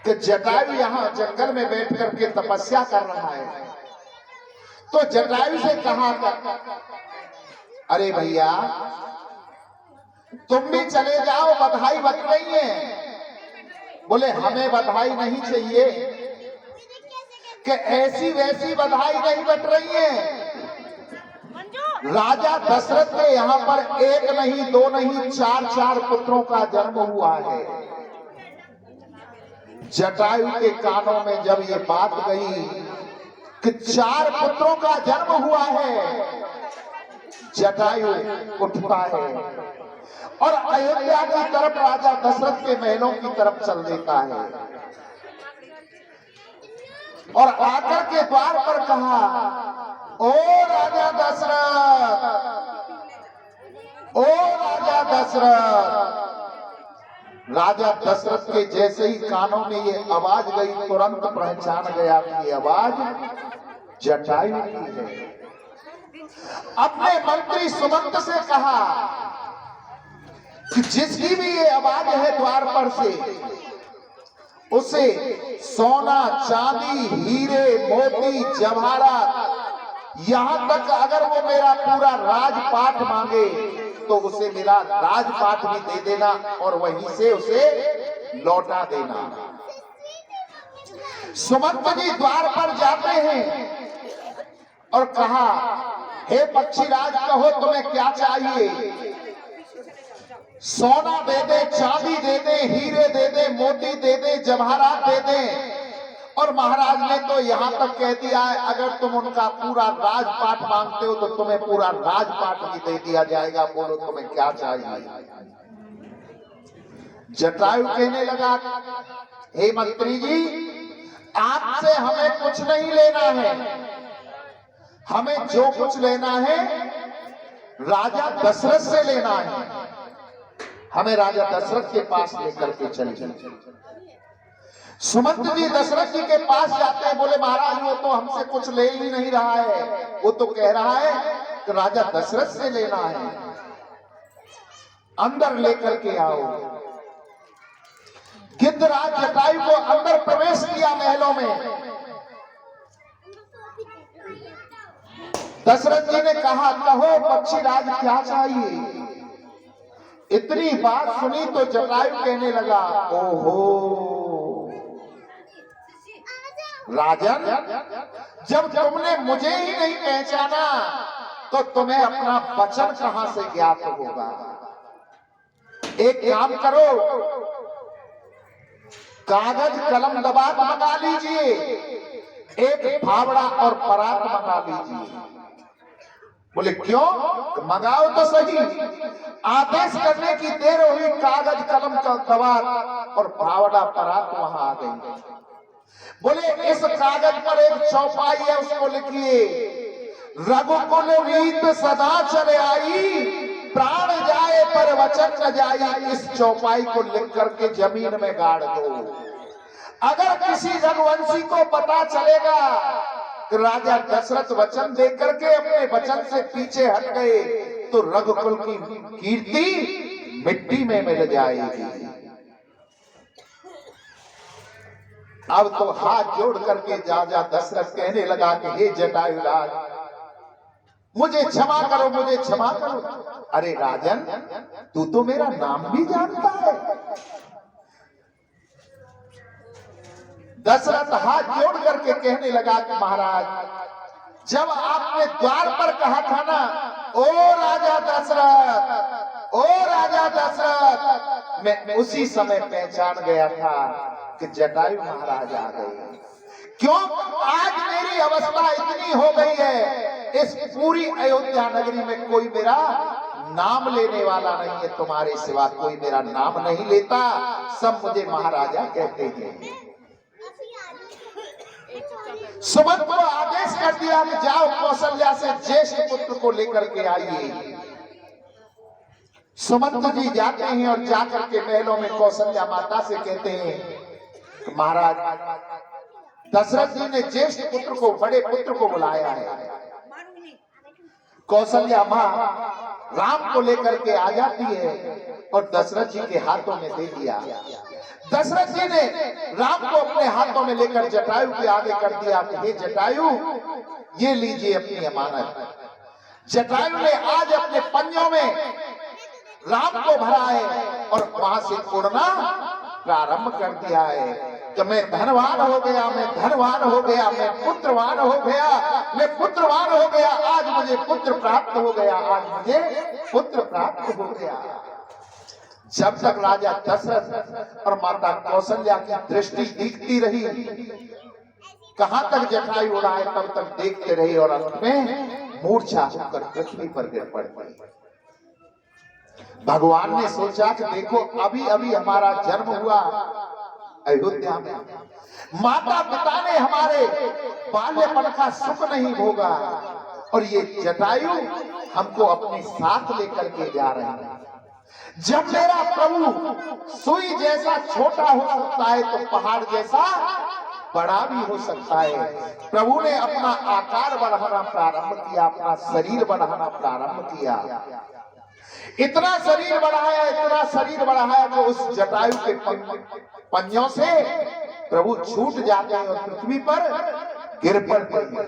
कि जटायु यहाँ जंगल में बैठ करके तपस्या कर रहा है। तो जटायु से कहा अरे भैया तुम भी चले जाओ, बधाई बट रही है। बोले हमें बधाई नहीं चाहिए कि ऐसी वैसी बधाई नहीं बट रही है। राजा दशरथ के यहाँ पर एक नहीं दो नहीं चार पुत्रों का जन्म हुआ है। जटायु के कानों में जब ये बात गई कि 4 पुत्रों का जन्म हुआ है, जटायु उठता है और अयोध्या की तरफ राजा दशरथ के महलों की तरफ चल देता है और आकर के द्वार पर कहा, ओ राजा दशरथ, ओ राजा दशरथ। राजा दशरथ के जैसे ही कानों में ये आवाज गई, तुरंत पहचान गया कि ये आवाज जटायु की है। अपने मंत्री सुमंत से कहा कि जिसकी भी ये आवाज है द्वार पर से, उसे सोना चांदी हीरे मोती जवाहरात, यहां तक अगर वो मेरा पूरा राजपाट मांगे तो उसे मेरा राजपाट भी दे देना और वहीं से उसे लौटा देना। सुमंत जी द्वार पर जाते हैं और कहा, हे पक्षीराज कहो तुम्हें क्या चाहिए? सोना दे दे, चांदी दे दे, हीरे दे दे, मोती दे दे, जवाहरात दे दे। और महाराज ने तो यहां तक कह दिया है, अगर तुम उनका पूरा राजपाट मांगते हो तो तुम्हें पूरा राजपाट भी दे दिया जाएगा। बोलो तुम्हें क्या चाहिए? जटायु कहने लगा, हे मंत्री जी, आपसे हमें कुछ नहीं लेना है, हमें जो कुछ लेना है राजा दशरथ से लेना है। हमें राजा दशरथ के पास लेकर के चलिए। सुमंत जी दशरथ जी के पास जाते हैं। बोले महाराज वो तो हमसे कुछ ले ही नहीं रहा है, वो तो कह रहा है कि राजा दशरथ से लेना है, अंदर लेकर के आओ। गिद्धराज जटायु को अंदर प्रवेश किया महलों में। दशरथ जी ने कहा, कहो पक्षीराज क्या चाहिए? इतनी बात सुनी तो जटायु कहने लगा, ओहो राजन, जब तुमने मुझे ही नहीं पहचाना तो तुम्हें अपना वचन कहां से ज्ञात होगा? एक काम करो, कागज कलम दबात मंगा लीजिए, एक फावड़ा और परात मंगा लीजिए। बोले क्यों? मंगाओ तो सही। आदेश करने की देर हुई, कागज कलम का दबात और फावड़ा परात वहां आ गई। बोले इस कागज पर एक चौपाई है, उसको लिखिए, रघुकुल रीत सदा चले आई, प्राण जाए पर वचन न जाई। इस चौपाई को लिख करके जमीन में गाड़ दो। अगर किसी रघुवंशी को पता चलेगा कि राजा दशरथ वचन दे करके अपने वचन से पीछे हट गए तो रघुकुल की कीर्ति मिट्टी में मिल जाएगी। अब तो हाथ जोड़ करके राजा दशरथ कहने लगा कि हे जटायु राज, मुझे क्षमा करो, मुझे क्षमा करो। अरे राजन, तू तो मेरा नाम भी जानता है। दशरथ हाथ जोड़ करके कहने लगा कि महाराज, जब आपने द्वार पर कहा था ना, ओ राजा दशरथ, ओ राजा दशरथ, मैं उसी समय पहचान गया था कि जटायु महाराज आ गए। क्यों? आज मेरी अवस्था इतनी हो गई है, इस पूरी अयोध्या नगरी में कोई मेरा नाम लेने वाला नहीं है, तुम्हारे सिवा कोई मेरा नाम नहीं लेता, सब मुझे महाराजा कहते हैं। सुमंत को आदेश कर दिया कि जाओ कौशल्या से ज्येष्ठ पुत्र को लेकर के आइए। सुमंत जी जाते हैं और जाकर के महलों में कौशल्या माता से कहते हैं, महाराज दशरथ जी ने ज्येष्ठ पुत्र को, बड़े पुत्र को बुलाया है। कौशल्या मां राम को लेकर के आ जाती है और दशरथ जी के हाथों में दे दिया। दशरथ जी ने राम को अपने हाथों में लेकर जटायु के आगे कर दिया कि हे जटायु, ये लीजिए अपनी अमानत। जटायु ने आज अपने पंजों में राम को भरा है और वहां से उड़ना प्रारंभ कर दिया है कि मैं धनवान हो गया, मैं धनवान हो गया, मैं पुत्रवान हो गया, मैं पुत्रवान हो गया, आज मुझे पुत्र प्राप्त हो गया, आज मुझे पुत्र प्राप्त हो गया। जब तक राजा दशरथ और माता कौशल्या की दृष्टि दिखती रही, कहां तक जटायु उड़ाए तब तक देखते रहे और अंत में मूर्छा होकर पृथ्वी पर गिर पड़ी। भगवान ने सोचा कि देखो अभी अभी हमारा जन्म हुआ अयोध्या में, माता पिता ने हमारे बाल्यपन का सुख नहीं भोगा और ये जटायु हमको अपने साथ लेकर के जा रहे हैं। जब मेरा प्रभु सुई जैसा छोटा हो सकता है तो पहाड़ जैसा बड़ा भी हो सकता है। प्रभु ने अपना आकार बढ़ाना प्रारंभ किया, अपना शरीर बढ़ाना प्रारंभ किया। इतना शरीर बढ़ाया, इतना शरीर बढ़ाया कि उस जटायु के पंजों से प्रभु छूट जाते हैं और पृथ्वी पर गिर पड़ते हैं।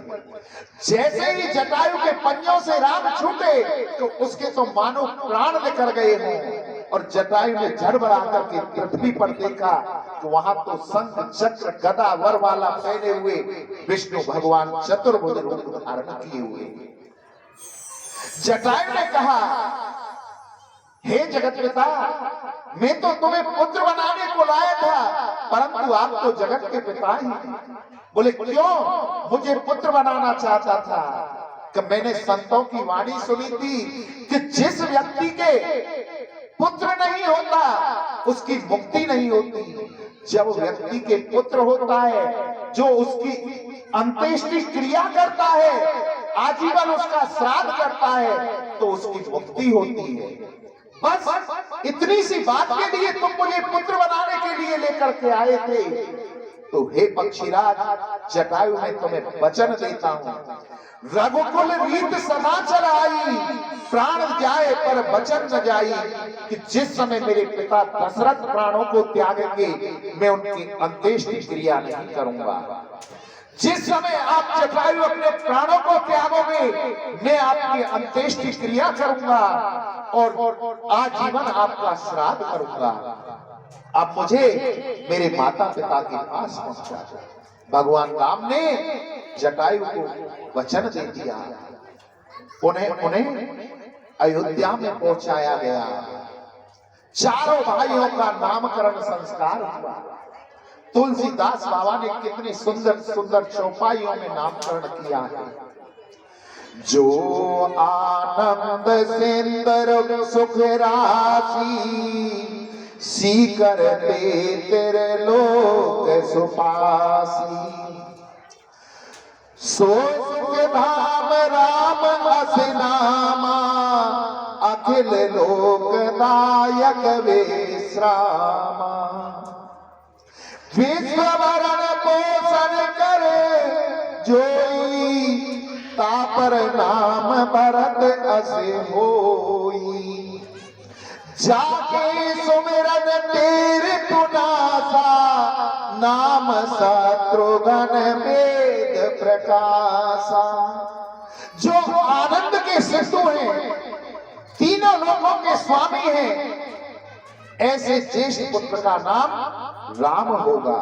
जैसे ही जटायु के पंजों से राम छूटे तो उसके तो मानो प्राण निकल गए हों और जटायु ने झड़ बढ़ा करके पृथ्वी पर देखा तो वहां तो शंख चक्र गदा वर वाला पहने हुए विष्णु भगवान चतुर्भुज रूप धारण किए हुए। जटायु ने कहा, हे जगत पिता, मैं तो तुम्हें पुत्र बनाने को लाया था, परंतु आप तो जगत के पिता ही। बोले क्यों? मुझे पुत्र बनाना चाहता था कि मैंने संतों की वाणी सुनी थी कि जिस व्यक्ति के पुत्र नहीं होता उसकी मुक्ति नहीं होती। जब व्यक्ति के पुत्र होता है, जो उसकी अंत्येष्टि क्रिया करता है, आजीवन उसका श्राद्ध करता है, तो उसकी मुक्ति होती है। बस इतनी सी बात के लिए तुम मुझे पुत्र बनाने के लिए लेकर के आए थे। तो हे पक्षीराज, जटायु मैं तुम्हें वचन देता हूं, रघुकुल रीत सदा चलाई, प्राण जाए पर वचन न जाई, कि जिस समय मेरे पिता दशरथ प्राणों को त्यागेंगे मैं उनकी अंत्येष्टि क्रिया नहीं करूंगा। जिस समय आप जटायु अपने प्राणों को त्यागोगे मैं आपकी अंत्येष्टि क्रिया करूंगा और आजीवन आपका श्राद्ध करूंगा। अब मुझे मेरे माता पिता के पास पहुंचा दो। भगवान राम ने जटायु को वचन दे दिया। उन्हें अयोध्या में पहुंचाया गया। चारों भाइयों का नामकरण संस्कार हुआ। तुलसीदास बाबा ने कितनी सुंदर सुंदर चौपाइयों में नामकरण किया है। जो आनंद सिंदर सुख राशि, सीकर ते तेरे लोक सुपासी, सो सुख धाम राम असनामा, अखिल लोकदायक विश्रामा, विश्वभरण पोषण करे जोई, तापर नाम भरत असे होई, जाके सुमिरन तेरे पुनासा, नाम शत्रुघ्न वेद प्रकाशा। जो आनंद के सिंधु हैं, तीनों लोकों के स्वामी हैं, ऐसे ज्येष्ठ पुत्र का नाम राम होगा।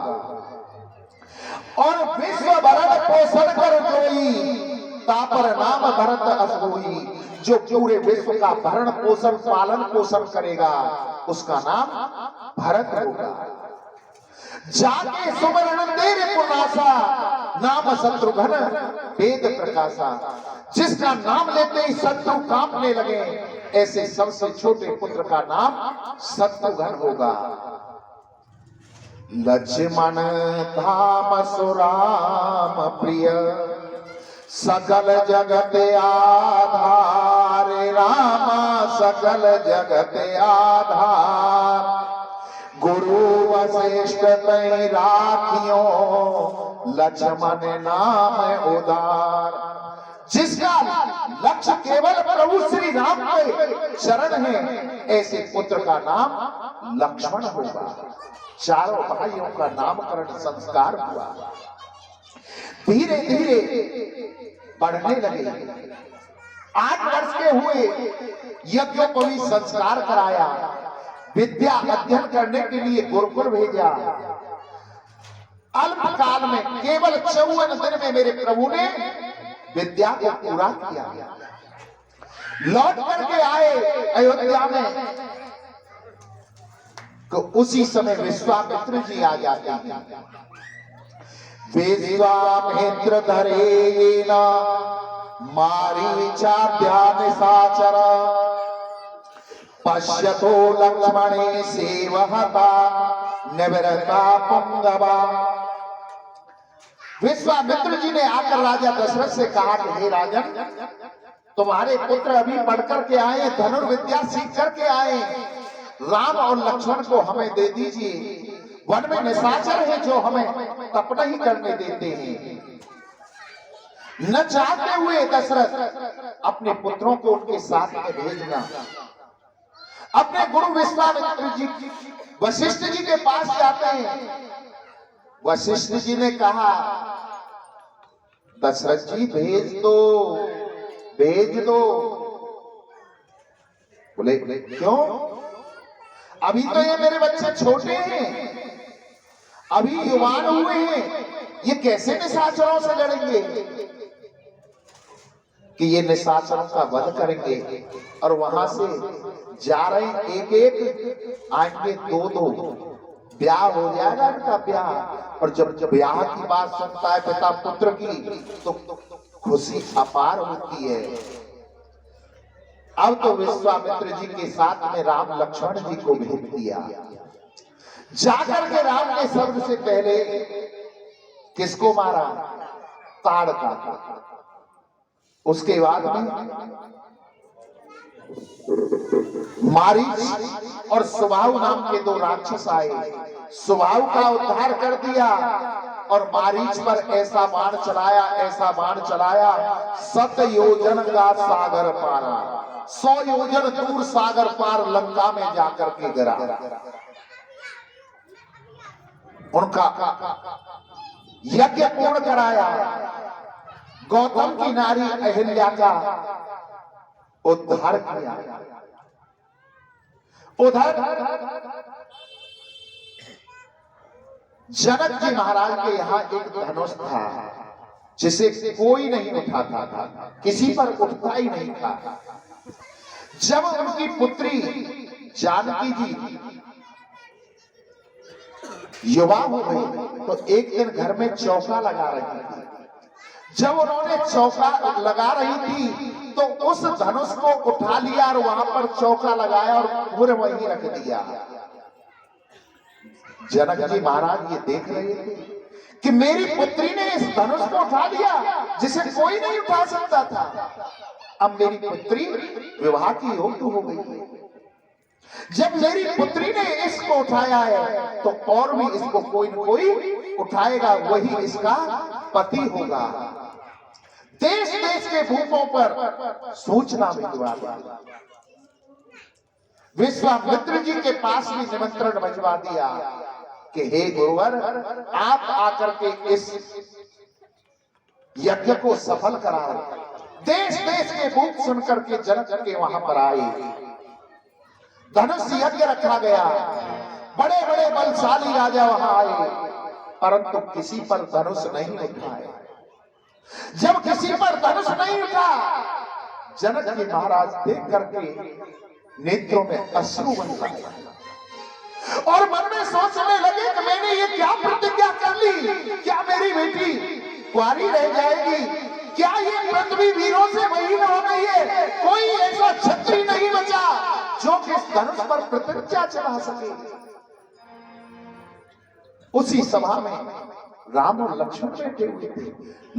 और विश्व भरण पोषण कर जोई, तापर नाम भरत अस होई। जो पूरे विश्व का भरण पोषण पालन पोषण करेगा उसका नाम भरत होगा। जाके सुमरण तेरे पुनासा, नाम शत्रुघ्न वेद प्रकाशा। जिसका नाम लेते ही शत्रु कांपने लगे, ऐसे सबसे छोटे पुत्र का नाम शत्रुघ्न होगा। लक्ष्मण धाम सुराम प्रिय, सकल जगत आधार, रामा सकल जगत आधार, गुरु वशिष्ठ तै राखियो, लक्ष्मण नाम उदार। जिसका लक्ष्य केवल प्रभु श्री राम के चरण है, ऐसे पुत्र का नाम लक्ष्मण होगा। चारों भाइयों का नामकरण संस्कार हुआ। धीरे धीरे बढ़ने लगे। 8 वर्ष के हुए, यज्ञोपवीत संस्कार कराया, विद्या अध्ययन करने के लिए गुरुकुल भेजा। अल्पकाल में केवल 54 दिन में मेरे प्रभु ने विद्या को पूरा किया। लौट करके आए अयोध्या में, तो उसी समय विश्वामित्र जी आ जाते हैं। विश्वामित्र धरेण मारीचाभ्यां साचर पश्यतो लक्ष्मणे सेवहता निवृता पुंगवा। विश्वामित्र जी ने आकर राजा दशरथ से कहा कि हे राजन, तुम्हारे पुत्र अभी पढ़ करके आए, धनुर्विद्या सीख करके आए, राम और लक्ष्मण को हमें दे दीजिए। वन में निशाचर है जो हमें तप नहीं करने देते हैं। न चाहते हुए दशरथ अपने पुत्रों को उनके साथ में भेजना। अपने गुरु विश्वामित्र जी वशिष्ठ जी के पास जाते हैं। वशिष्ठ जी ने कहा, दशरथ जी भेज दो, भेज दो। बोले क्यों? अभी तो ये मेरे बच्चे छोटे हैं, अभी युवान हुए हैं, ये कैसे निशाचरों से लड़ेंगे? कि ये निशाचरों का वध करेंगे और वहां से जा रहे एक एक आएंगे, 2-2 ब्याह हो जाएगा इनका ब्याह। और जब ब्याह की बात सुनता है पिता पुत्र की, तो खुशी अपार होती है। अब तो विश्वामित्र जी के साथ में राम लक्ष्मण जी को भेज दिया। जाकर के राम ने सबसे पहले किसको मारा? ताड़का। उसके बाद में मारीच और सुबाहु नाम के 2 राक्षस आए। सुबाहु का उद्धार कर दिया और मारीच पर ऐसा बाण चलाया, ऐसा बाण चलाया, 7 योजन का सागर पारा, 100 योजन दूर सागर पार लंका में जाकर के गिरा। उनका यज्ञ पूर्ण कराया। गौतम की नारी अहिल्या का उद्धार किया। उधर जनक जी महाराज के यहाँ एक धनुष था जिसे कोई नहीं उठाता था, किसी पर उठता ही नहीं था। जब उनकी पुत्री जानकी जी युवा हो गई तो एक दिन घर में चौका लगा रही थी। जब उन्होंने चौका लगा रही थी तो उस धनुष को उठा लिया और वहां पर चौका लगाया और पूरे वहीं रख दिया। जनक जी महाराज ये देख रहे थे कि मेरी पुत्री ने इस धनुष को उठा लिया जिसे कोई नहीं उठा सकता था। अब मेरी पुत्री विवाह की योग्य हो गई है। जब मेरी पुत्री ने इसको उठाया है तो और भी इसको कोई न कोई उठाएगा, वही इसका पति होगा। देश देश के भूपों पर सूचना भिजवा दिया। विश्वामित्र जी के पास भी निमंत्रण भिजवा दिया कि हे गुरुवर, आप आकर के इस यज्ञ को सफल कराओ। देश देश के भूप सुनकर के जनक के वहां पर आए। धनुष यज्ञ रखा गया। बड़े बड़े बलशाली राजा वहां आए, परंतु किसी पर धनुष नहीं उठाए। जब किसी पर धनुष नहीं उठा, जनक जी महाराज देख करके नेत्रों में अश्रु बन गए और मन में सोचने लगे कि मैंने ये क्या प्रतिज्ञा कर ली? क्या मेरी बेटी कुंवारी रह जाएगी? क्या ये पृथ्वी वीरों से महीन हो गई है? कोई ऐसा क्षत्रिय नहीं बचा जो कि इस धनुष पर प्रतिज्ञा चढ़ा सके। उसी सभा में राम और लक्ष्मण बैठे हुए थे।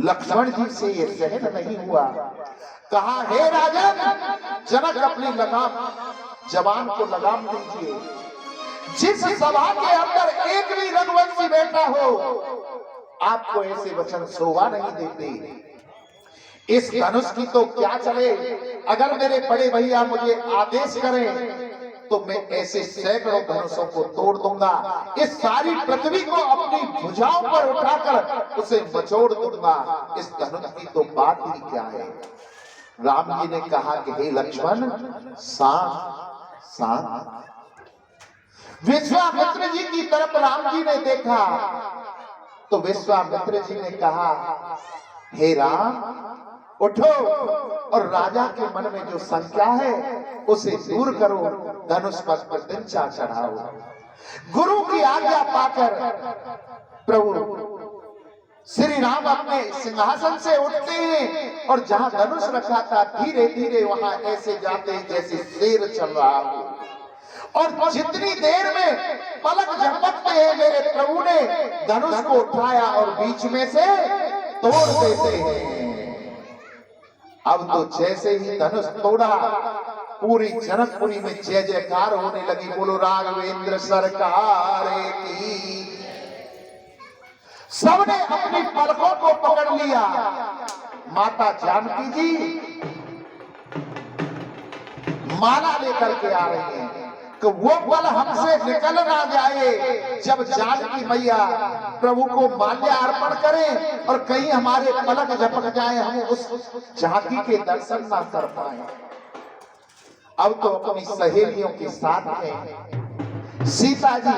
लक्ष्मण जी से ये सहन नहीं हुआ। कहा, हे राजन, जनक अपनी लगाम जवान को लगाम दीजिए। जिस सभा के अंदर एक भी रघुवंशी बैठा हो, आपको ऐसे वचन शोभा नहीं देते। इस धनुष की तो क्या चले, अगर मेरे बड़े भैया मुझे आदेश करें तो मैं ऐसे सैकड़ों धनुषों को तोड़ दूंगा, इस सारी पृथ्वी को अपनी भुजाओं पर उठाकर उसे मचोड़ दूंगा। इस धनुष की तो बात ही क्या है। राम जी ने कहा कि हे लक्ष्मण, शांत शांत। विश्वामित्र जी की तरफ राम जी ने देखा तो विश्वामित्र जी ने कहा, हे राम उठो और राजा के मन में जो शंका है उसे दूर करो, धनुष पर प्रत्यंचा चढ़ाओ। गुरु की आज्ञा पाकर प्रभु श्री राम अपने सिंहासन से उठते हैं और जहां धनुष रखा था धीरे धीरे वहां ऐसे जाते हैं जैसे शेर चल रहा हो। और जितनी देर में पलक झपकते हैं मेरे प्रभु ने धनुष को उठाया और बीच में से तोड़ देते हैं। अब तो जैसे ही धनुष तोड़ा पूरी जनकपुरी में जय जयकार होने लगी। बोलो राघवेंद्र सरकार की। सबने अपनी पलकों को पकड़ लिया। माता जानकी जी माला लेकर के आ रही हैं कि वो पल हमसे निकल ना जाए जब जानकी मैया प्रभु को माल्या अर्पण करें और कहीं हमारे पलक झपक जाए, हम उस झांकी के दर्शन ना कर पाए। अब तो अपनी सहेलियों के साथ में सीता जी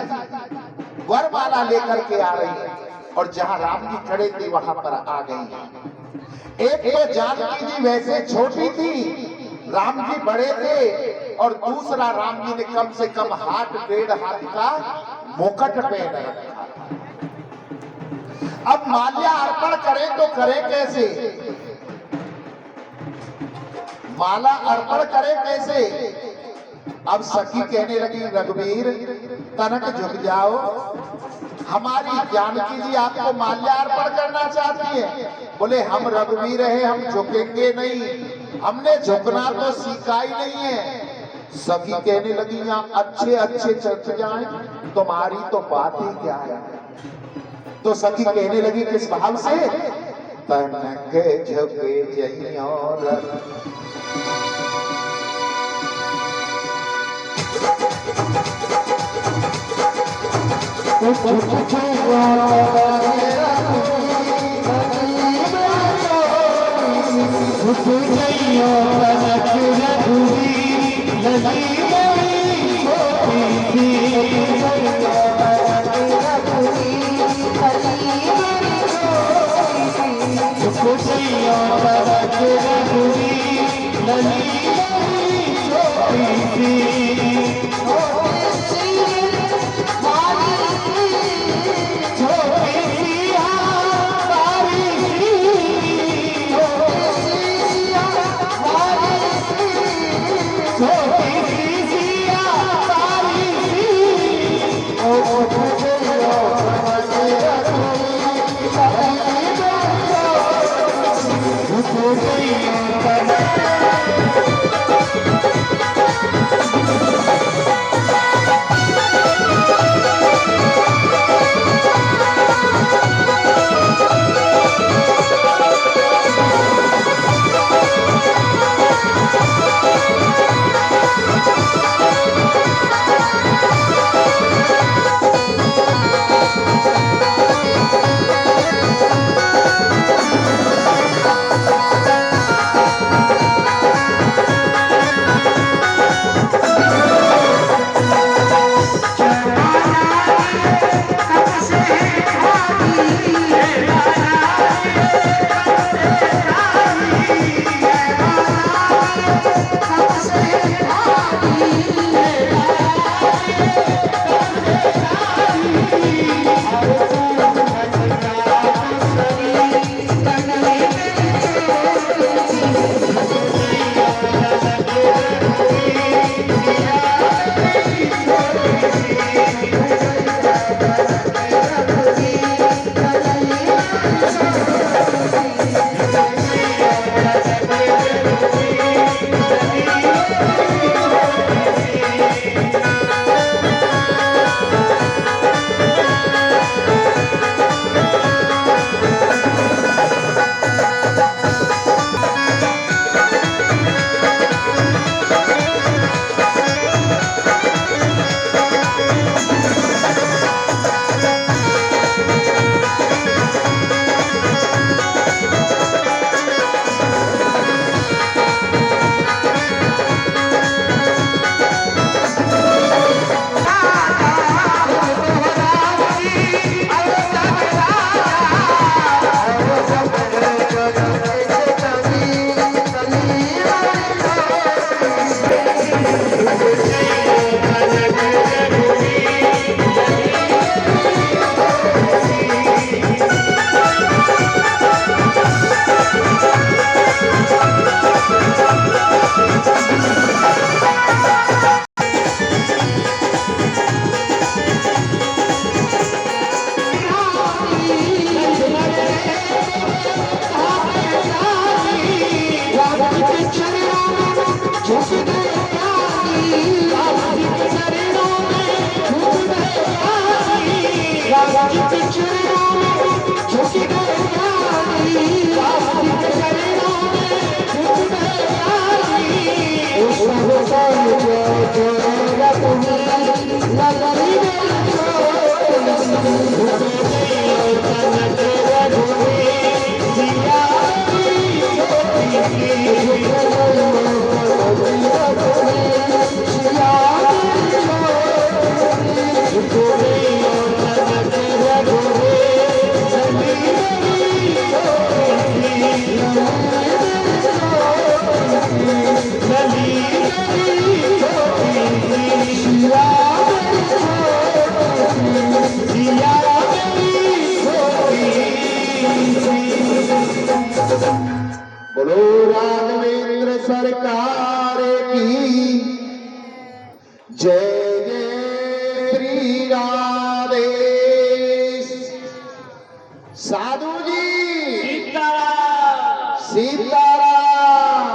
वरमाला लेकर के आ रही है और जहां राम जी खड़े थे वहां पर आ गई। एक तो जानकी जी वैसे छोटी थी, राम जी बड़े थे, और दूसरा राम जी ने कम से कम हाथ 1.5 हाथ का मुकुट पहन रखा। अब माल्या अर्पण करें तो करें कैसे, माला अर्पण करें कैसे। अब सखी कहने लगी, रघुवीर तनक झुक जाओ, हमारी जानकी जी आपको माल्यार्पण करना चाहती है। बोले हम रघुवीर हैं, हम झुकेंगे नहीं, हमने झुकना तो सीखा ही नहीं है। सखी कहने लगी, यहाँ अच्छे अच्छे चर्च जाए, तुम्हारी तो बात ही क्या है। तो सखी कहने लगी किस भाव से, तनक झुके जइयों बोलो राघवेंद्र सरकार की जय जय श्री राधे। साधु जी सीताराम,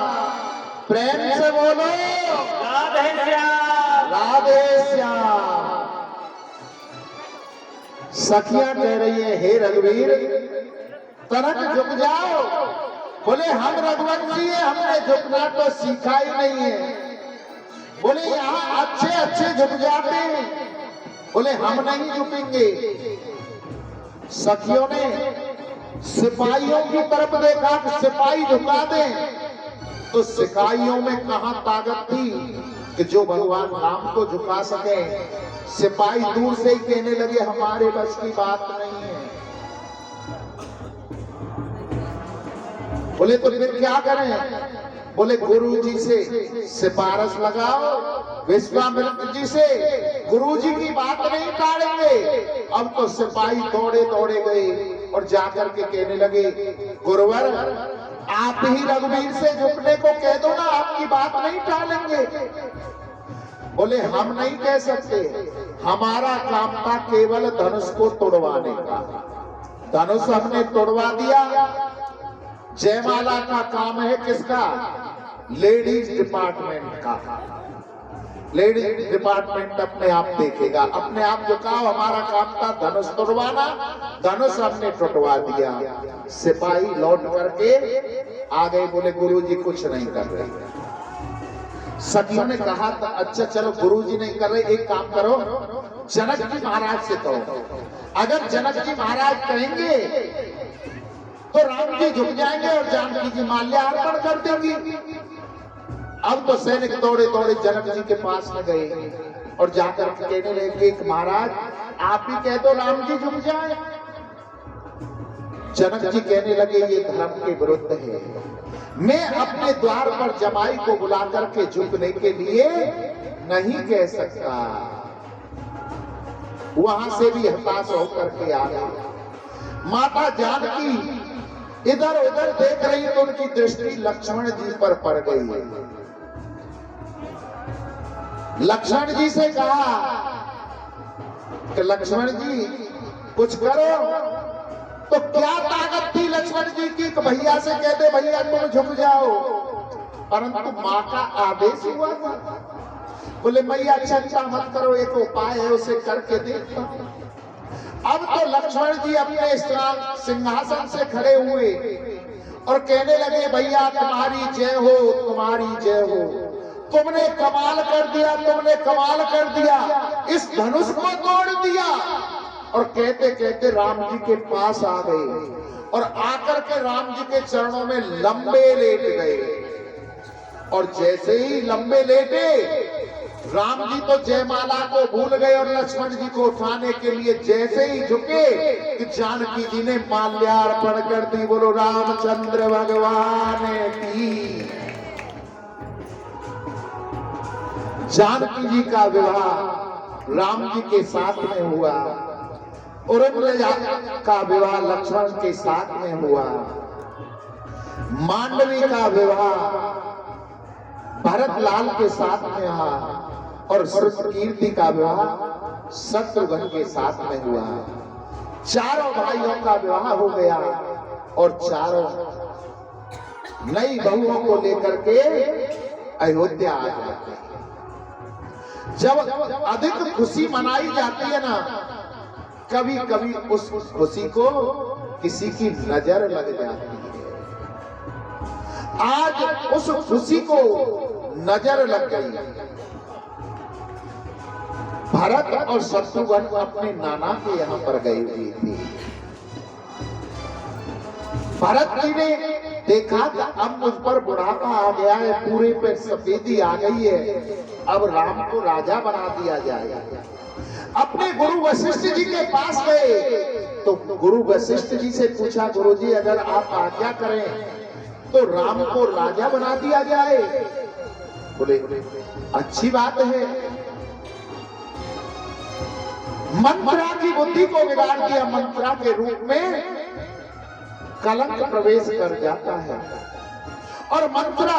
प्रेम से बोलो राधे श्याम। राधे श्याम। सखियां कह रही है, हे रघुवीर तनक झुक जाओ। बोले हम रघुवंशी हैं, हमने झुकना तो सीखा ही नहीं है। बोले यहाँ अच्छे अच्छे झुक जाते हैं। बोले हम नहीं झुकेंगे। सखियों ने सिपाहियों की तरफ देखा कि सिपाही झुका दें, तो सिपाहियों में कहां ताकत थी कि जो भगवान राम को झुका सके। सिपाही दूर से ही कहने लगे हमारे बस की बात नहीं है। बोले तो फिर क्या करें? बोले गुरु जी से सिफारिश लगाओ, विश्वामित्र जी से। गुरु जी की बात नहीं टालेंगे। अब तो सिपाही दौड़े दौड़े गए और जाकर के कहने लगे गुरुवर आप ही रघुवीर से झुकने को कह दो ना, आपकी बात नहीं टालेंगे। बोले हम नहीं कह सकते, हमारा काम था केवल धनुष को तोड़वाने का। धनुष हमने तोड़वा दिया। जयमाला का काम है किसका? लेडीज डिपार्टमेंट का। लेडीज डिपार्टमेंट अपने आप देखेगा, अपने आप झुकाओ। हमारा काम था धनुष तोड़वाना, धनुष हमने टुटवा दिया। सिपाही लौट करके आ गए। बोले गुरुजी कुछ नहीं कर रहे। सखियों ने कहा था अच्छा चलो गुरुजी नहीं कर रहे, एक काम करो जनक जी महाराज से कहो। अगर जनक जी महाराज कहेंगे तो राम जी झुक जाएंगे और जानकी जी माल्यार्पण कर देंगी। अब तो सैनिक दौड़े दौड़े जनक जी के पास में गए और जाकर कहने लगे कि महाराज आप ही कह दो राम जी झुक जाए। जनक जी कहने लगे ये धर्म के विरुद्ध है। मैं अपने द्वार पर जमाई को बुला करके झुकने के लिए नहीं कह सकता। वहां से भी हताश होकर के आ गए। माता जानकी इधर उधर देख रही तो उनकी दृष्टि लक्ष्मण जी पर पड़ गई। लक्ष्मण जी से कहा कि लक्ष्मण जी कुछ करो। तो क्या ताकत थी लक्ष्मण जी की कि भैया से कह दे भैया तुम झुक जाओ, परंतु मां का आदेश हुआ था। बोले भैया चिंता मत करो, एक उपाय है उसे करके देखता हूं। अब तो लक्ष्मण जी अपने सिंहासन से खड़े हुए और कहने लगे भैया तुम्हारी जय हो, तुम्हारी जय हो। तुमने कमाल कर दिया, तुमने कमाल कर दिया, इस धनुष को तोड़ दिया। और कहते कहते राम जी के पास आ गए और आकर के राम जी के चरणों में लंबे लेट गए। और जैसे ही लंबे लेटे राम जी तो जयमाला को भूल गए और लक्ष्मण जी को उठाने के लिए जैसे ही झुके कि जानकी जी ने माल्यार्पण कर दी। बोलो रामचंद्र भगवान की। जानकी जी का विवाह राम जी के साथ में हुआ, उर्मिला का विवाह लक्ष्मण के साथ में हुआ, मांडवी का विवाह भरत लाल के साथ में हुआ और कीर्ति का विवाह शत्रुघ्न के साथ में हुआ। चारों भाइयों का विवाह हो गया और चारों नई बहुओं को लेकर के अयोध्या आ जाते हैं। जब अधिक खुशी मनाई जाती है ना, कभी कभी उस खुशी को किसी की नजर लग जाती है। आज उस खुशी को नजर लग गई। भरत और शत्रुघ्न अपने नाना के यहाँ पर गए हुए थे। भरत जी ने देखा कि अब मुझ पर बुढ़ापा आ गया है, पूरे पे सफेदी आ गई है, अब राम को राजा बना दिया जाए। अपने गुरु वशिष्ठ जी के पास गए तो गुरु वशिष्ठ जी से पूछा गुरुजी अगर आप आज्ञा करें तो राम को राजा बना दिया जाए। बोले अच्छी बात है। मंत्रा की बुद्धि को बिगाड़ दिया। मंत्रा के रूप में कलंक प्रवेश कर जाता है और मंत्रा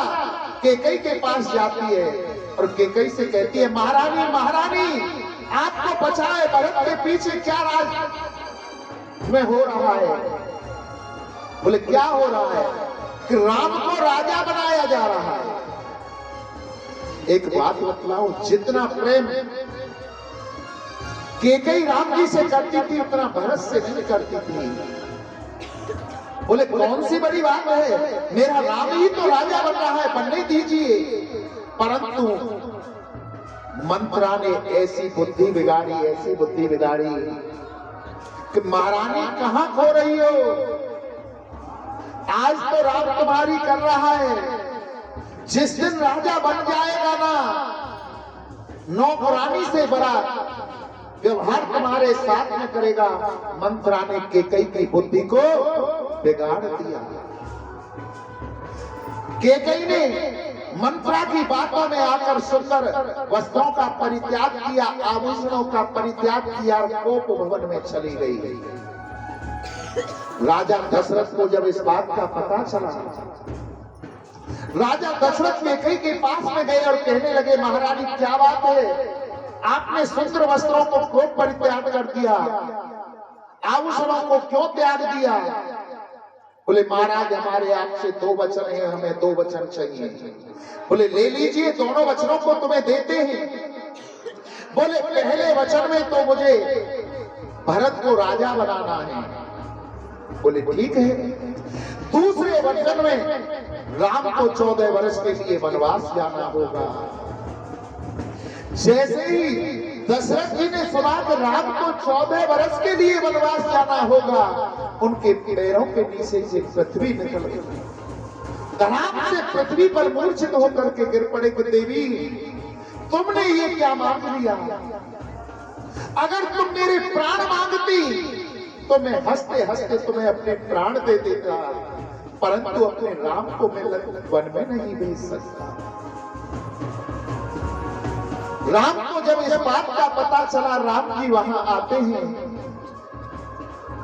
केकई के पास जाती है और केकई से कहती है, महारानी महारानी आपको बचाए भरत के पीछे क्या राज में हो रहा है? बोले क्या हो रहा है? कि राम को राजा बनाया जा रहा है। एक बात बतलाओ, जितना प्रेम केकई राम जी से करती थी उतना भरत से नहीं करती थी। बोले कौन सी बड़ी बात है, मेरा राम ही तो राजा बन रहा है, बनने दीजिए। परंतु मंत्रा ने ऐसी बुद्धि बिगाड़ी कि महारानी कहां खो रही हो? आज तो राम तुम्हारी कर रहा है, जिस दिन राजा बन जाएगा ना, नौकरानी से बड़ा व्यवहार तुम्हारे साथ में करेगा। मंत्रा ने केकई की बुद्धि को बिगाड़ दिया। केकई ने मंत्रा की बातों में आकर सुंदर वस्त्रों का परित्याग किया, आभूषणों का परित्याग किया और कोप भवन में चली गई। राजा दशरथ को जब इस बात का पता चला, राजा दशरथ केकई के पास में गए और कहने लगे, महारानी क्या बात है, आपने सुंदर वस्त्रों को क्यों परित्याग कर दिया, आभूषणों को क्यों त्याग दिया? बोले महाराज हमारे आपसे 2 वचन हैं, हमें 2 वचन चाहिए। बोले ले लीजिए, दोनों वचनों को तुम्हें देते हैं। बोले पहले वचन में तो मुझे भरत को राजा बनाना है। बोले ठीक है। दूसरे वचन में राम को 14 वर्ष के लिए वनवास जाना होगा। जैसे ही दशरथ जी ने सुना कि राम को 14 वर्ष के लिए वनवास जाना होगा, उनके पैरों के नीचे से पृथ्वी निकल गई। धड़ाम से पृथ्वी पर मूर्छित होकर के गिर पड़े कि देवी तुमने ये क्या मांग लिया? अगर तुम मेरे प्राण मांगती तो मैं हंसते हंसते तुम्हें अपने प्राण दे देता, परंतु अपने राम को मैं वन में नहीं भेज सकता। राम को जब इस बात का पता चला, राम जी वहां आते हैं।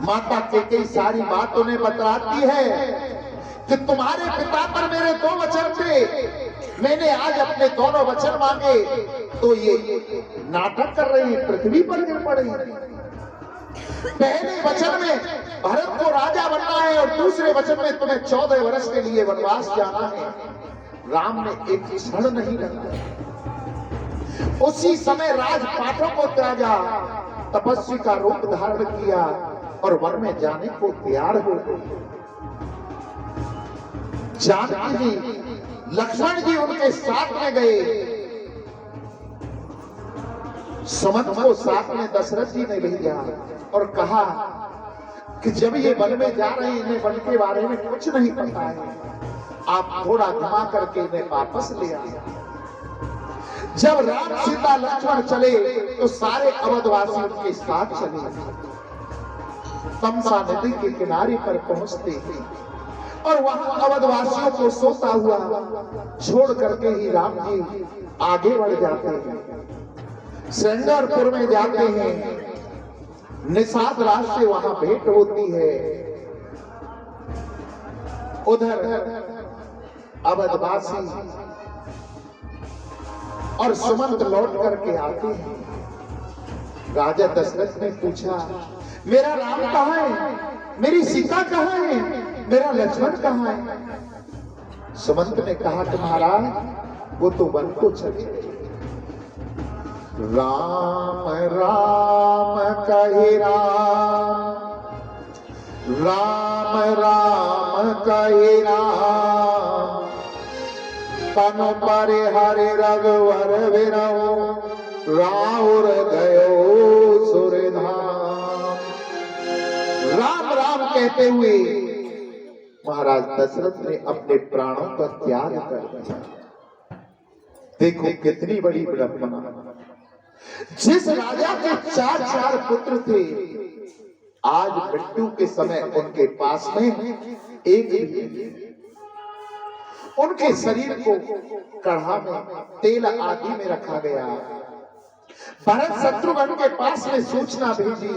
माता केकई सारी बात उन्हें बतलाती है कि तुम्हारे पिता पर मेरे 2 वचन थे, मैंने आज अपने दोनों वचन मांगे तो ये नाटक कर रही है, पृथ्वी पर गिर पड़े। पहले वचन में भरत को राजा बनना है और दूसरे वचन में तुम्हें 14 वर्ष के लिए वनवास जाना है। राम ने एक क्षण नहीं लगाया, उसी समय राजपाटों को त्यागा, तपस्वी का रूप धारण किया और वन में जाने को तैयार हो गए। जानकी जी, लक्ष्मण जी उनके साथ में गए। सुमंत को साथ में दशरथ जी ने भेजा और कहा कि जब ये वन में जा रहे हैं, इन्हें वन के बारे में कुछ नहीं पता है, आप थोड़ा घुमा करके इन्हें वापस ले आए। जब राम सीता लक्ष्मण चले तो सारे अवधवासी उनके साथ चले। तमसा नदी के किनारे पर पहुंचते थे और वहां अवधवासियों को सोता हुआ छोड़ करके ही राम जी आगे बढ़ जाते हैं। श्रृंगारपुर में जाते हैं, निषाद राज से वहां भेंट होती है। उधर अवधवासी और सुमंत लौट करके आते हैं। राजा दशरथ ने पूछा, मेरा राम कहाँ है, मेरी सीता कहाँ है, मेरा लक्ष्मण कहाँ है? सुमंत ने कहा कि महाराज वो तो वन को चले गए। राम राम कहे राम, राम राम कहे राम, तनु परे हरे रघुवर विरहो, राहुर गयो सुरधाम। राम राम कहते हुए महाराज दशरथ ने अपने प्राणों का त्याग कर दिया। देखो कितनी बड़ी ब्रह्मणा। जिस राजा के 4 पुत्र थे, आज मृत्यु के समय उनके पास में एक उनके शरीर को कढ़ा में तेल आदि में रखा गया। भरत शत्रुघ्न के पास में सूचना भेजी।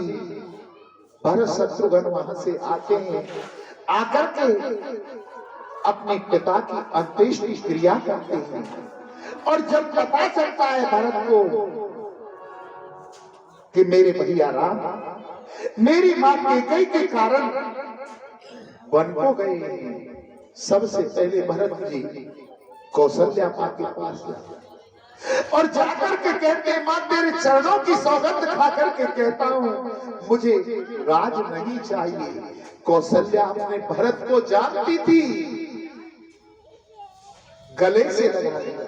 भरत शत्रुघ्न वहां से आते हैं, आकर के अपने पिता की अंत्येष्टि क्रिया करते हैं। और जब पता चलता है भरत को कि मेरे भैया राम मेरी मां कैकेयी के कारण वन को गए, सबसे पहले भरत जी कौशल्या मां के पास गए और जाकर के कहते हैं, मां तेरे चरणों की सौगंध खाकर के कहता हूं मुझे राज नहीं चाहिए। कौशल्या अपने भरत को जानती थी, गले से लगा दिया।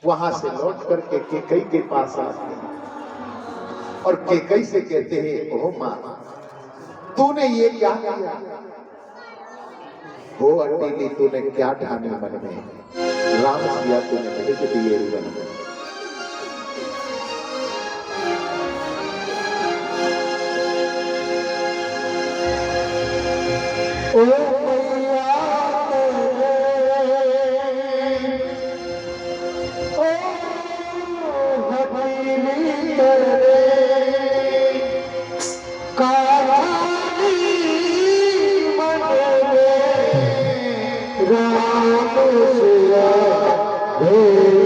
वहां से लौट करके कैकेयी के पास आते हैं और कैकेयी से कहते हैं, ओ मां तूने ये क्या किया? हो अटीली तूने क्या ठाने मन में, राम सिया तूने भेज दिए वन में। ओ मैया ओ हटीली तेरे काली मन में राम सिया भेज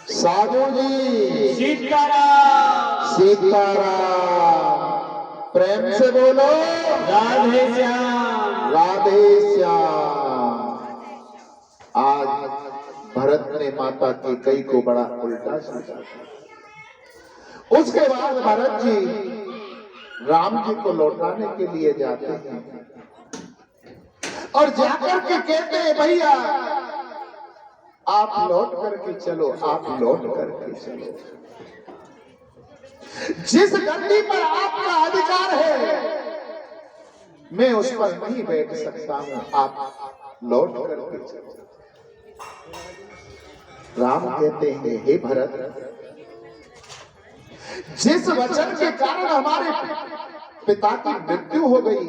साधु जी सीताराम। सीताराम। प्रेम से बोलो राधे श्याम। राधे श्याम। आज भरत ने माता की कई को बड़ा उल्टा सोचा। उसके बाद भरत जी राम जी को लौटाने के लिए जाते हैं और जाकर के कहते हैं भैया आप लौट करके चलो, आप लौट करके चलो। जिस गद्दी पर आपका अधिकार है मैं उस पर नहीं बैठ सकता हूं, आप लौट करके चलो। राम कहते हैं हे भरत, जिस वचन के कारण हमारे पिता की मृत्यु हो गई,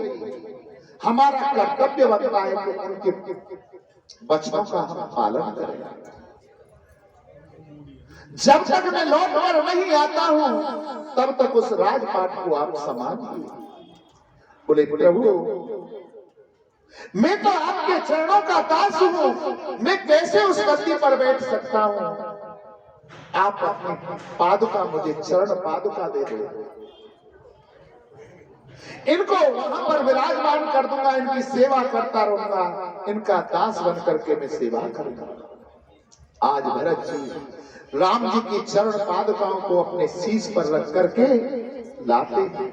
हमारा कर्तव्य बनता है कि उनके वचनों का हम पालन करें। जब तक मैं लौट कर नहीं आता हूं तब तक उस राजपाट को आप संभालिए। बोले प्रभु मैं तो आपके चरणों का दास हूं, मैं कैसे उस गद्दी पर बैठ सकता हूं? आप अपनी पादुका मुझे चरण पादुका दे दो, इनको वहां पर विराजमान कर दूंगा, इनकी सेवा करता रहूंगा, इनका दास बन करके मैं सेवा करूंगा। आज भरत जी राम जी की चरण पादुकाओं को अपने शीश पर रख करके लाते हैं,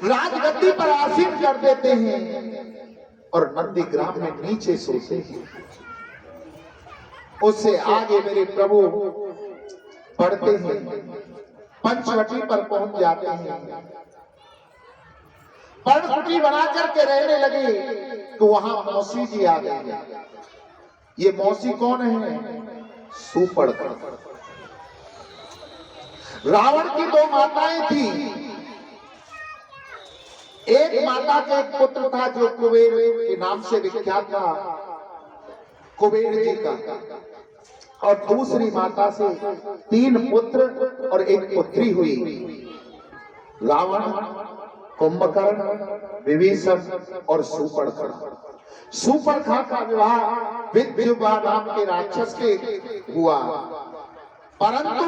राजगद्दी पर आसीन कर देते हैं और नंदीग्राम में नीचे सोते हैं। उससे आगे मेरे प्रभु पढ़ते हैं, पंचवटी पर पहुंच जाते हैं, पर्णकुटी बना करके रहने लगे तो वहां मौसी जी आ गए। ये मौसी कौन है? सुपर्णखा। रावण की दो माताएं थी, एक माता का एक पुत्र था जो कुबेर के नाम से विख्यात था, कुबेर जी का, और दूसरी माता से 3 पुत्र और 1 पुत्री हुई। रावण, कुंभकर्ण, विभीषण और सुपर्णखा। सुपर्णखा का विवाह विद्युबा नाम के राक्षस से हुआ, परंतु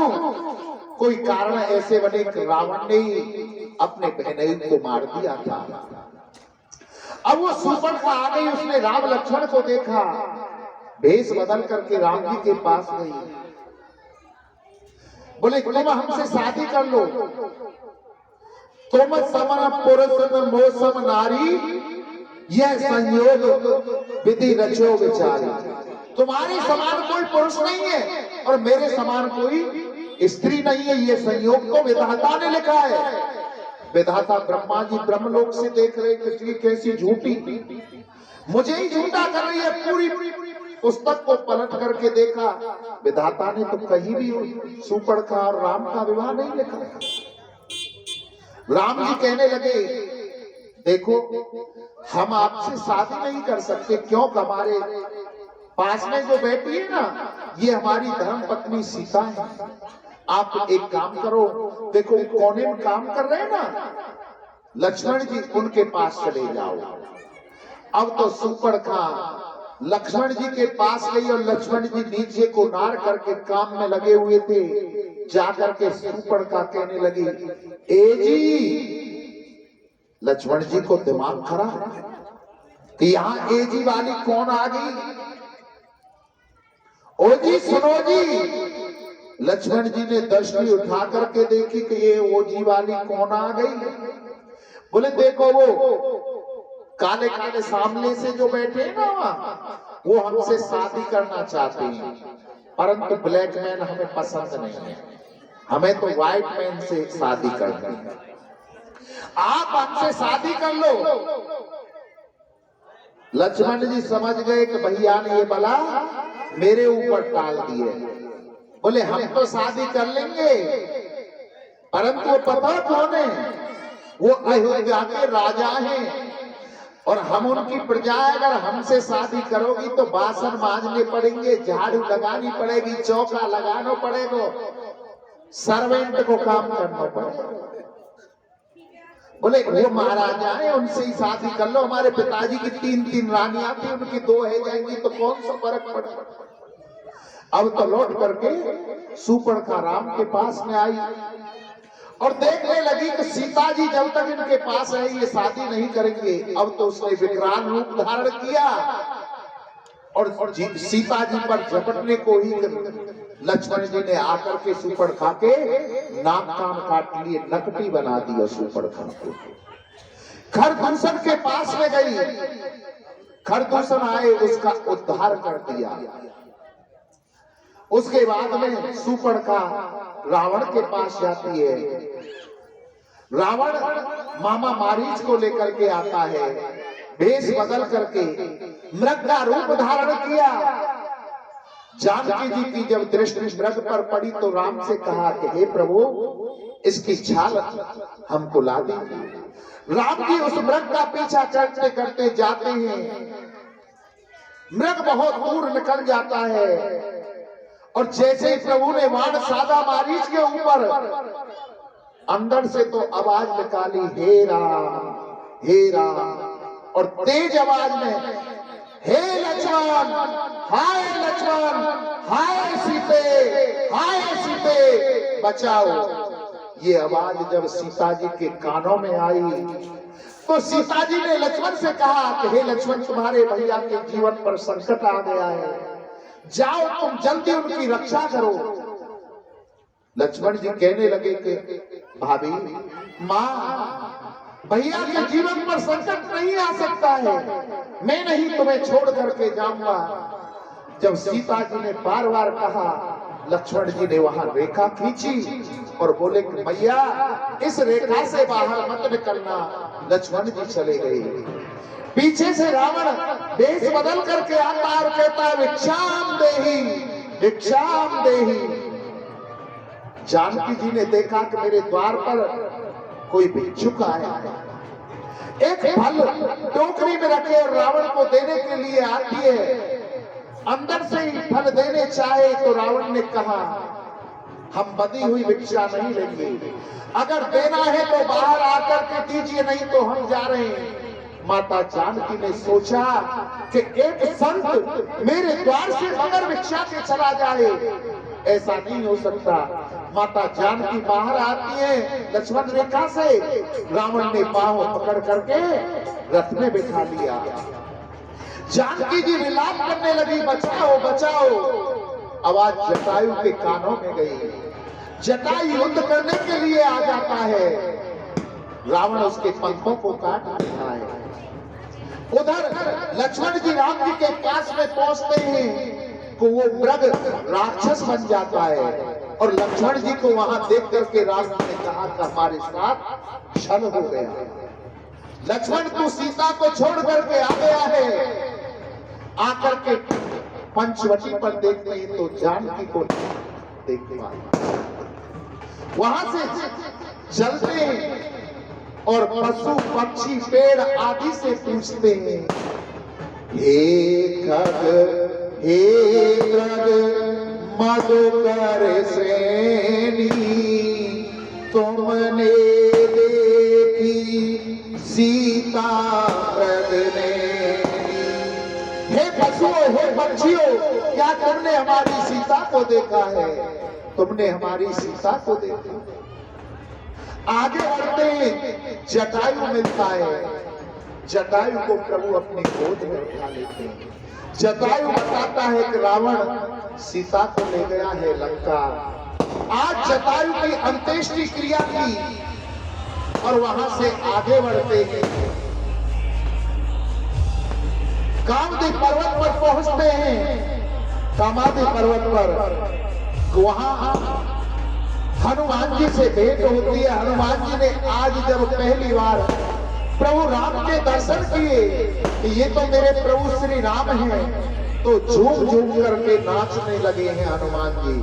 कोई कारण ऐसे बने कि रावण ने अपने बहनोई को मार दिया था। अब वो सुपर्णखा आ गई, उसने राम लक्ष्मण को देखा, भेष बदल करके राम जी के पास गई। बोले तुम हमसे शादी कर लो, तुम समन पुरुष मोसम नारी, यह संयोग विधि रचो विचारी। तुम्हारे समान कोई पुरुष नहीं है और मेरे समान कोई स्त्री नहीं है, ये संयोग तो विधाता ने लिखा है। विधाता ब्रह्मा जी ब्रह्मलोक से देख रहे कि ये कैसी झूठी, मुझे ही झूठा कर रही है। पूरी पुस्तक को पलट करके देखा, विधाता ने तो कहीं भी सुपर्णखा और राम का विवाह नहीं लिखा। राम जी कहने लगे देखो हम आपसे शादी नहीं कर सकते, क्यों? हमारे पास में जो बैठी है ना, ये हमारी धर्म पत्नी सीता है। आप एक काम करो, देखो कोने में काम कर रहे हैं ना लक्ष्मण जी, उनके पास चले जाओ। अब तो सुपर्णखा लक्ष्मण जी के पास गई और लक्ष्मण जी नीचे को नार करके काम में लगे हुए थे। जाकर के सुपर्णखा कहने लगी ए जी, लक्ष्मण जी को दिमाग खराब कि यहाँ ए जी वाली कौन आ गई? ओ जी सुनो जी। लक्ष्मण जी ने दृष्टि उठा करके देखी कि ये ओजी वाली कौन आ गई। बोले देखो वो काले काले सामने से जो बैठे हैं ना वहां, वो हमसे शादी करना चाहते हैं, परंतु ब्लैक मैन हमें पसंद नहीं है, हमें तो व्हाइट मैन से शादी करनी है। आप हमसे शादी कर लो। लक्ष्मण जी समझ गए कि भैया ने ये बला मेरे ऊपर टाल दी है। बोले हम तो शादी कर लेंगे, परंतु वो पता कौन है? वो अयोध्या के राजा हैं और हम उनकी प्रजा। अगर हमसे शादी करोगी तो बासन मांजने पड़ेंगे, झाड़ू लगानी पड़ेगी, चौका लगाना पड़ेगा, सर्वेंट को काम करना पड़ेगा। बोले वो महाराजा है, उनसे ही शादी कर लो। हमारे पिताजी की 3 रानियां थी, उनकी 2 है जाएंगी तो कौन सा फर्क पड़ेगा। अब तो लौट करके सूर्पणखा राम के पास में आई और देखने लगी कि सीता जी जब तक इनके पास है ये शादी नहीं करेंगे। अब तो उसने विकराल रूप धारण किया और सीता जी पर झपटने को ही लक्ष्मण जी ने आकर के सूर्पणखा के नाक कान काट लिए, नकटी बना दिया सूर्पणखा को। खरदूषण के पास में गई, खरदूषण आए उसका उद्धार कर दिया। उसके बाद में सूर्पणखा रावण के पास जाती है। रावण मामा मारीच को लेकर के आता है, भेष बदल करके मृग का रूप धारण किया। जानकी जी की जब दृष्टि मृग पर पड़ी तो राम से कहा कि हे प्रभु इसकी छाल हमको ला दीजिए। राम जी उस मृग का पीछा करते करते जाते हैं, मृग बहुत दूर निकल जाता है और जैसे ही प्रभु ने बाण साधा मारीच के ऊपर, अंदर से तो आवाज निकाली हे राम हे राम, और तेज आवाज में हे लक्ष्मण हाय लक्ष्मण हाय सीते बचाओ। ये आवाज जब सीता जी के कानों में आई तो सीता जी ने लक्ष्मण से कहा कि हे लक्ष्मण तुम्हारे भैया के जीवन पर संकट आ गया है, जाओ तुम जल्दी उनकी रक्षा करो। लक्ष्मण जी कहने लगे कि भाभी माँ भैया के जीवन पर संकट नहीं आ सकता है, मैं नहीं तुम्हें छोड़ करके जाऊंगा। जब सीता जी ने बार बार कहा, लक्ष्मण जी ने वहां रेखा खींची और बोले कि भैया इस रेखा से बाहर मत निकलना। लक्ष्मण जी चले गए। पीछे से रावण वेश बदल करके आता और कहता है भिक्षाम देहि भिक्षाम देहि। जानकी जी ने देखा कि मेरे द्वार पर कोई भिक्षुक आया है, एक फल टोकरी में रखे और रावण को देने के लिए आती है। अंदर से ही फल देने चाहे तो रावण ने कहा हम बदी हुई भिक्षा नहीं लेंगे, अगर देना है तो बाहर आकर के दीजिए, नहीं तो हम जा रहे हैं। माता जानकी ने सोचा कि एक संत मेरे द्वार से अगर भिक्षा के चला जाए, ऐसा नहीं हो सकता। माता जानकी बाहर आती है लक्ष्मण रेखा से, रावण ने पांव पकड़ करके रथ में बिठा लिया। जानकी जी विलाप करने लगी बचाओ बचाओ। आवाज जटायु के कानों में गई। जटायु युद्ध करने के लिए आ जाता है, रावण उसके पंखों को काट देता है। उधर लक्ष्मण जी राम जी के पास में पहुंचते हैं तो वो मृग राक्षस बन जाता है और लक्ष्मण जी को वहां देख करके राम ने कहा कि हमारे साथ छल हो गया। लक्ष्मण तू सीता को छोड़ करके आ गया है। आकर के पंचवटी पर देखते हैं तो जानकी को देख पाए। वहां से चलते हैं और पशु पक्षी पेड़ आदि से पूछते हैं हे खग हे मृग मधुकर श्रेणी तुमने देखी सीता प्रगने। हे पशुओं हे पक्षियों क्या तुमने हमारी सीता को देखा है? तुमने हमारी सीता को देखा? आगे बढ़ते जटायु मिलता है। जटायु को प्रभु अपनी गोद में उठा लेते हैं। जटायु बताता है कि रावण सीता को ले गया है लंका। आज जटायु की अंत्येष्टि क्रिया की और वहां से आगे बढ़ते हैं। कामदेव पर्वत पर पहुंचते हैं। कामादेव पर्वत पर वहां हनुमान जी से भेंट होती है। हनुमान जी ने आज जब पहली बार प्रभु राम के दर्शन किए, ये तो मेरे प्रभु श्री राम हैं, तो झूम झूम करके नाचने लगे हैं हनुमान जी।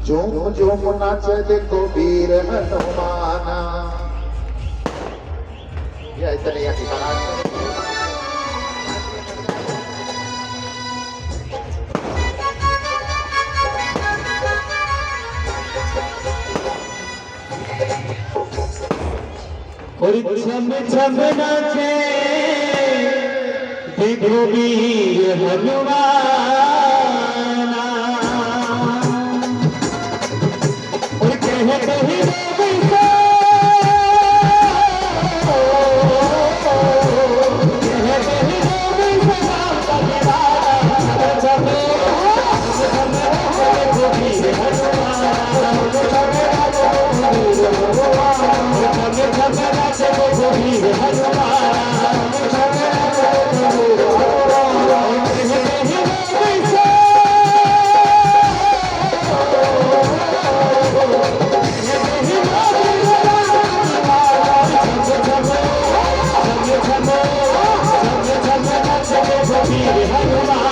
झूम झूम नाच देखो वीर हनुमाना। ये इतने और छम छम नाचे देखो वीर हनुमाना। कहते ही देवी से कहते ही देवी से नाम का दीवाना जमे हनुमान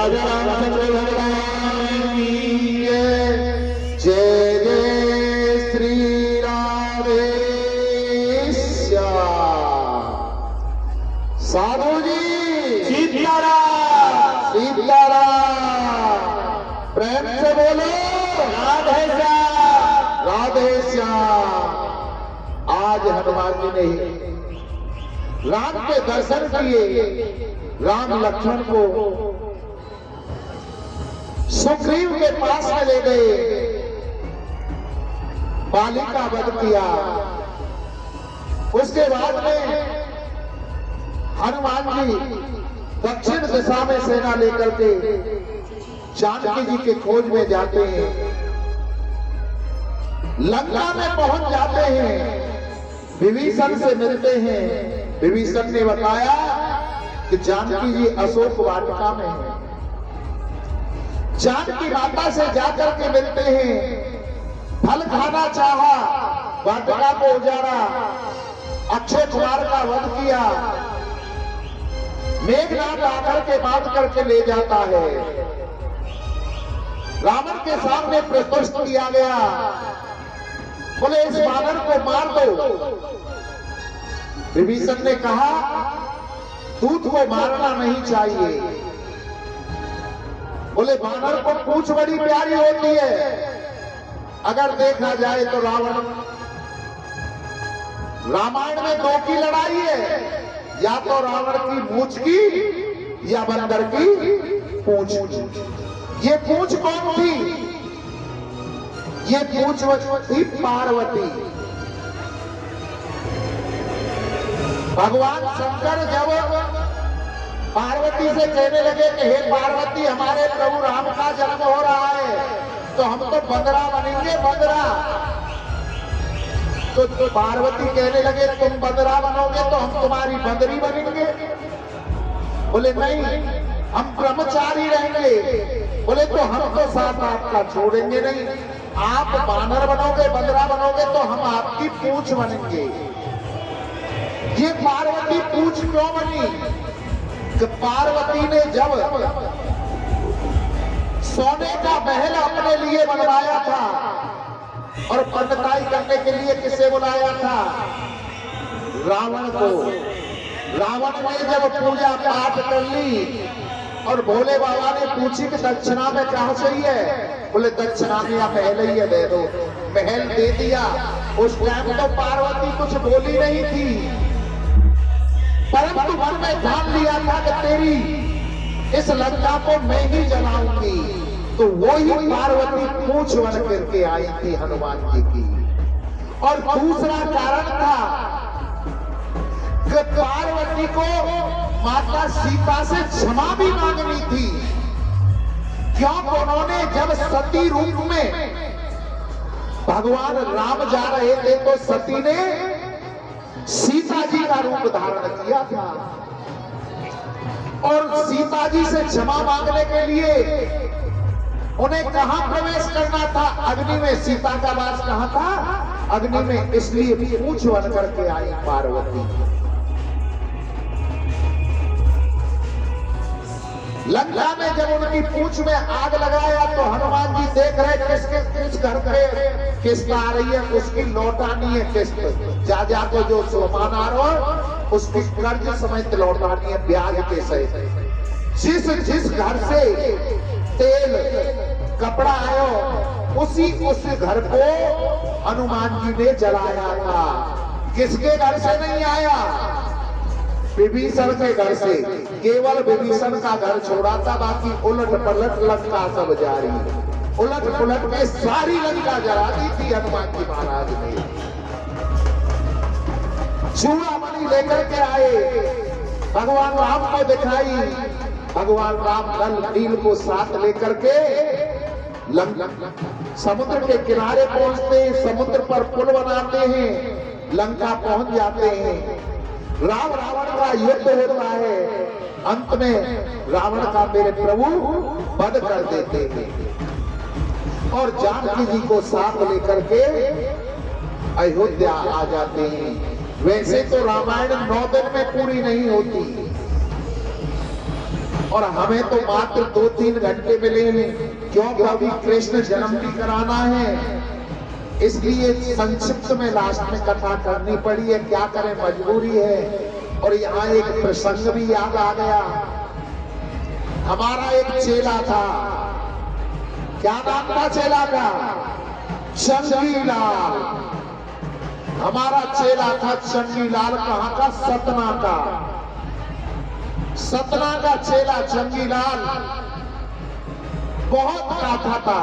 राजा रामचंद्र भगवान की जय जय श्री राधे श्याम। साधु जी सीताराम सीताराम, प्रेम से बोलो राधे श्याम। राधे श्याम। आज हनुमान जी ने राम के दर्शन किए, राम लक्ष्मण को सुग्रीव के पास में ले गए, बाली का वध किया। उसके बाद में हनुमान जी दक्षिण दिशा में सेना लेकर के जानकी जी के खोज में जाते हैं, लंका में पहुंच जाते हैं, विभीषण से मिलते हैं। विभीषण ने बताया कि जानकी जी अशोक वाटिका में है। जानकी माता से जाकर के मिलते हैं, फल खाना चाहा, वाटिका को उजाड़ा, अक्षय कुमार का वध किया, मेघनाथ आकर के बांध करके ले जाता है। रावण के सामने प्रस्तुत किया गया, बोले इस वानर को मार दो। विभीषण ने कहा दूत को मारना नहीं चाहिए। बोले वानर को पूंछ बड़ी प्यारी होती है। अगर देखा जाए तो रामायण में दो की लड़ाई है, या तो रावण की मूंछ की या बंदर की पूंछ। ये पूंछ कौन थी? ये पूंछ थी पार्वती। भगवान शंकर जब पार्वती से कहने लगे कि हे पार्वती, हमारे प्रभु राम का जन्म हो रहा है, तो हम तो बंदरा बनेंगे, बंदरा। तो पार्वती कहने लगे तुम बंदरा बनोगे तो हम तुम्हारी बंदरी बनेंगे। बोले नहीं, हम ब्रह्मचारी रहेंगे। बोले तो हम तो साथ आपका छोड़ेंगे नहीं। आप बानर बनोगे, बंदरा बनोगे तो हम आपकी पूंछ बनेंगे। ये पार्वती पूंछ क्यों बनी? कि पार्वती ने जब सोने का महल अपने लिए बनवाया था और पंडिताई करने के लिए किसे बुलाया था? रावण को। रावण ने जब पूजा पाठ कर ली और भोले बाबा ने पूछी कि दक्षिणा में क्या चाहिए? बोले दक्षिणा में या महल ही है, दे दो। महल दे दिया। उस टाइम तो पार्वती कुछ बोली नहीं थी, परंतु मन में ठान लिया था कि तेरी इस लंका को मैं ही जलाऊंगी। तो वो ही पार्वती पूंछ बन करके आई थी हनुमान जी की। और दूसरा कारण था कि पार्वती को माता सीता से क्षमा भी मांगनी थी, क्योंकि उन्होंने जब सती रूप में भगवान राम जा रहे थे तो सती ने सीता जी का रूप धारण किया था। और सीता जी से क्षमा मांगने के लिए उन्हें कहां प्रवेश करना था? अग्नि में। सीता का वास कहां था? अग्नि में। इसलिए पूंछ बन करके आई पार्वती। लंका में जब उनकी पूंछ में आग लगाया तो हनुमान जी देख रहे किस घर पे किस्त आ रही है, उसकी लौटानी है किस्त। जा को जो सामान आ रहा है उसकी कर्ज समेत लौटानी है, ब्याज के सहित। जिस घर से तेल कपड़ा आयो उस घर को हनुमान जी ने जलाया था। किसके घर से नहीं आया? विभीषण के घर से। केवल विभीषण का घर छोड़ा था, बाकी उलट पलट लंका सब जारी। उलट पुलट के सारी लंका जला दी थी हनुमान जी महाराज ने। चूड़ामणि लेकर के आए, भगवान राम को दिखाई। भगवान राम नल नील को साथ लेकर के समुद्र के किनारे पहुंचते हैं, समुद्र पर पुल बनाते हैं, लंका पहुंच जाते हैं। राम रावण का युद्ध होता है, अंत में रावण का मेरे प्रभु वध कर देते हैं और जानकी जी को साथ लेकर के अयोध्या आ जाते हैं। वैसे तो रामायण 9 दिन में पूरी नहीं होती और हमें तो मात्र 2-3 घंटे मिले हैं, क्योंकि अभी कृष्ण जन्म भी कराना है, इसलिए संक्षिप्त में लास्ट में कथा करनी पड़ी है। क्या करें, मजबूरी है। और यहाँ एक प्रसंग भी याद आ गया। हमारा एक चेला था, क्या नाम था चेला का? चंगीलाल। हमारा चेला था चंगीलाल। कहाँ का? सतना का। सतना का चेला चंगीलाल बहुत गाथा था।